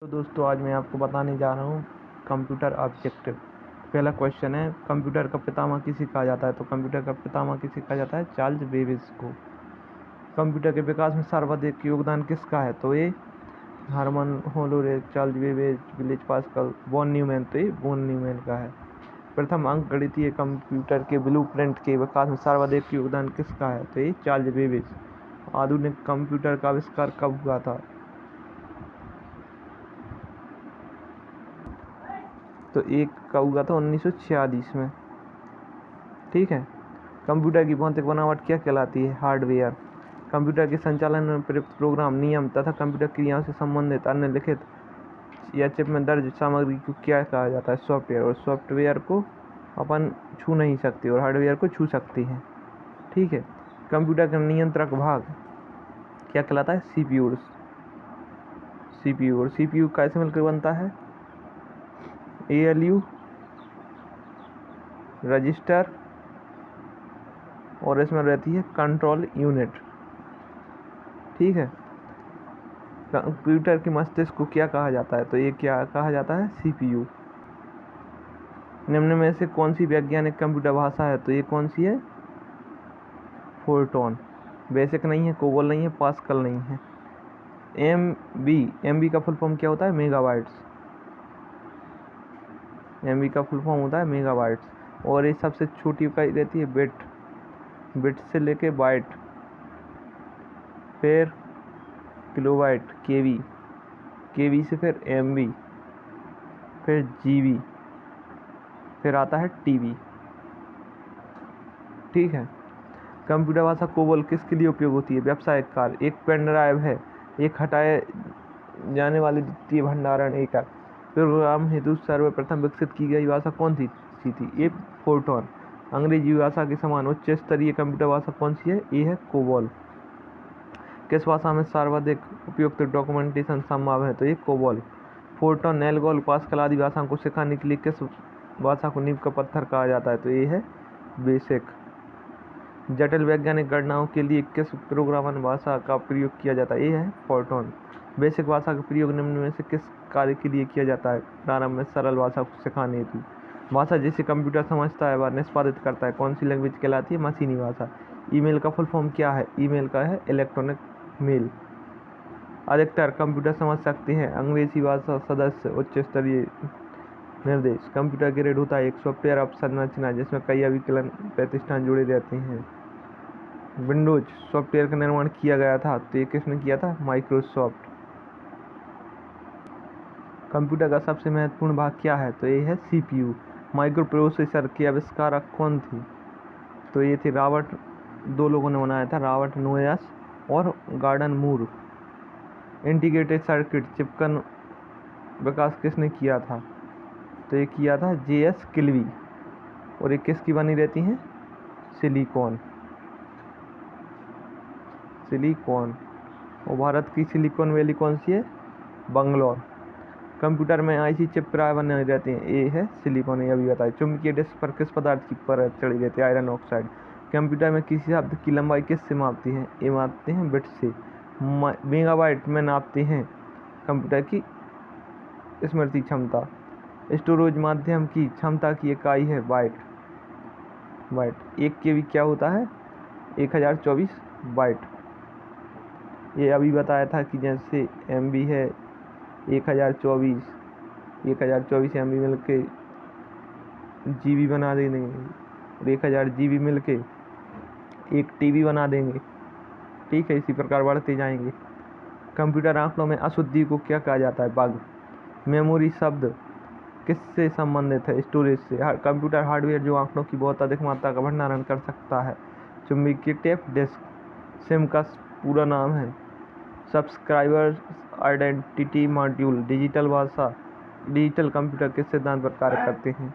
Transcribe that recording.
तो दोस्तों आज मैं आपको बताने जा रहा हूँ कंप्यूटर ऑब्जेक्टिव। पहला क्वेश्चन है, कंप्यूटर का पितामह किसे कहा जाता है? तो कंप्यूटर का पितामह किसे कहा जाता है? चार्ल्स बेबेज को। कंप्यूटर के विकास में सर्वाधिक योगदान किसका है? तो ये Herman Hollerith, Charles Babbage, Blaise Pascal, von Neumann. तो ये वॉन न्यूमैन का है। प्रथम अंकगणितीय कंप्यूटर के ब्लूप्रिंट के विकास में सर्वाधिक योगदान किसका है? तो ये चार्ल्स बेबेज। आधुनिक कंप्यूटर का आविष्कार कब हुआ था? तो एक का हुआ था 1946 में। ठीक है। कंप्यूटर की भौतिक बनावट क्या कहलाती है? हार्डवेयर। कंप्यूटर के संचालन में प्रयुक्त प्रोग्राम, नियम तथा कंप्यूटर क्रियाओं से संबंधित अन्य लिखित या चिप में दर्ज सामग्री को क्या कहा जाता है? सॉफ्टवेयर। और सॉफ्टवेयर को अपन छू नहीं सकते और हार्डवेयर को छू सकती हैं। ठीक है। कंप्यूटर का नियंत्रक भाग क्या कहलाता है? CPU। और CPU कैसे मिलकर बनता है? ALU, रजिस्टर, और इसमें रहती है कंट्रोल यूनिट। ठीक है। कंप्यूटर के मस्तिष्क को क्या कहा जाता है? तो ये क्या कहा जाता है? CPU। निम्न में से कौन सी वैज्ञानिक कंप्यूटर भाषा है? तो ये कौन सी है? फोर्ट्रॉन। बेसिक नहीं है, कोबोल नहीं है, पास्कल नहीं है। MB का फुल फॉर्म क्या होता है? मेगाबाइट्स। MB का फुल फॉर्म होता है मेगाबाइट्स। और ये सबसे छोटी इकाई रहती है बिट से लेके बाइट, फिर किलोबाइट, केवी से फिर MB, फिर GB, फिर आता है TB। ठीक है। कंप्यूटर भाषा कोबोल किसके लिए उपयोग होती है? व्यावसायिक कार्य। एक पेन ड्राइव है, एक हटाए जाने वाली द्वितीय भंडारण एकक। प्रोग्राम हेतु सर्वप्रथम विकसित की गई भाषा कौन सी थी? ये फोर्ट्रॉन। अंग्रेजी भाषा के समान उच्च स्तरीय कंप्यूटर भाषा कौन सी है? ये है कोबोल। किस भाषा में सर्वाधिक उपयुक्त डॉक्यूमेंटेशन संभव है? तो ये कोबोल। फोर्ट्रॉन, एल्गोल, पास्कल आदि भाषाओं को सिखाने के लिए किस भाषा को नींव का पत्थर कहा जाता है? तो ये है बेसिक। जटिल वैज्ञानिक गणनाओं के लिए किस प्रोग्रामिंग भाषा का प्रयोग किया जाता है? ये है फोर्ट्रॉन। बेसिक भाषा का प्रयोग निम्न में से किस कार्य के लिए किया जाता है? प्रारंभ में सरल भाषा को सिखाने हेतु। भाषा जिसे कंप्यूटर समझता है व निष्पादित करता है कौन सी लैंग्वेज कहलाती है? मशीनी भाषा। ईमेल का फुल फॉर्म क्या है? ईमेल का है इलेक्ट्रॉनिक मेल। अधिकतर कंप्यूटर समझ सकते हैं अंग्रेजी भाषा सदस्य उच्च स्तरीय निर्देश। कंप्यूटर ग्रेड होता है एक सॉफ्टवेयर अवसंरचना जिसमें कई अभिकलन प्रतिष्ठान जुड़े रहते हैं। विंडोज सॉफ्टवेयर का निर्माण किया गया था, तो ये किसने किया था? माइक्रोसॉफ्ट। कंप्यूटर का सबसे महत्वपूर्ण भाग क्या है? तो ये है CPU। माइक्रो प्रोसेसर की आविष्कारक कौन थी? तो ये थे रॉबर्ट, दो लोगों ने बनाया था, रॉबर्ट नोयस और Gordon Moore. Integrated circuit chip का विकास किसने किया था? तो ये किया था JS किल्वी। और ये किसकी बनी रहती हैं? सिलिकॉन। और भारत की सिलिकॉन वैली कौन सी है? बंगलौर। कंप्यूटर में IC चिप प्राय बने रहती हैं, ये है सिलिकॉन। ये अभी बताए। चुंबकीय डिस्क पर किस पदार्थ की परत चढ़ी रहती है? Iron oxide. कंप्यूटर में किसी शब्द की लंबाई किससे मापती हैं? ये मापते हैं बिट से। मेगाबाइट में नापते हैं कंप्यूटर की स्मृति क्षमता। स्टोरेज माध्यम की क्षमता की इकाई है बाइट। 1 KB क्या होता है? 1024 बाइट। ये अभी बताया था कि जैसे MB है 1024 MB मिल के GB बना देंगे और 1000 GB मिल के 1 TB बना देंगे। ठीक है, इसी प्रकार बढ़ते जाएंगे। कंप्यूटर आंकड़ों में अशुद्धि को क्या कहा जाता है? बग। मेमोरी शब्द किससे संबंधित है? स्टोरेज से। कंप्यूटर हार्डवेयर जो आंकड़ों की बहुत अधिक मात्रा का भंडारण कर सकता है। चुंबकीय टेप डिस्क। सिम का पूरा नाम है subscriber identity module. Digital computer किस सिद्धांत पर कार्य करते हैं?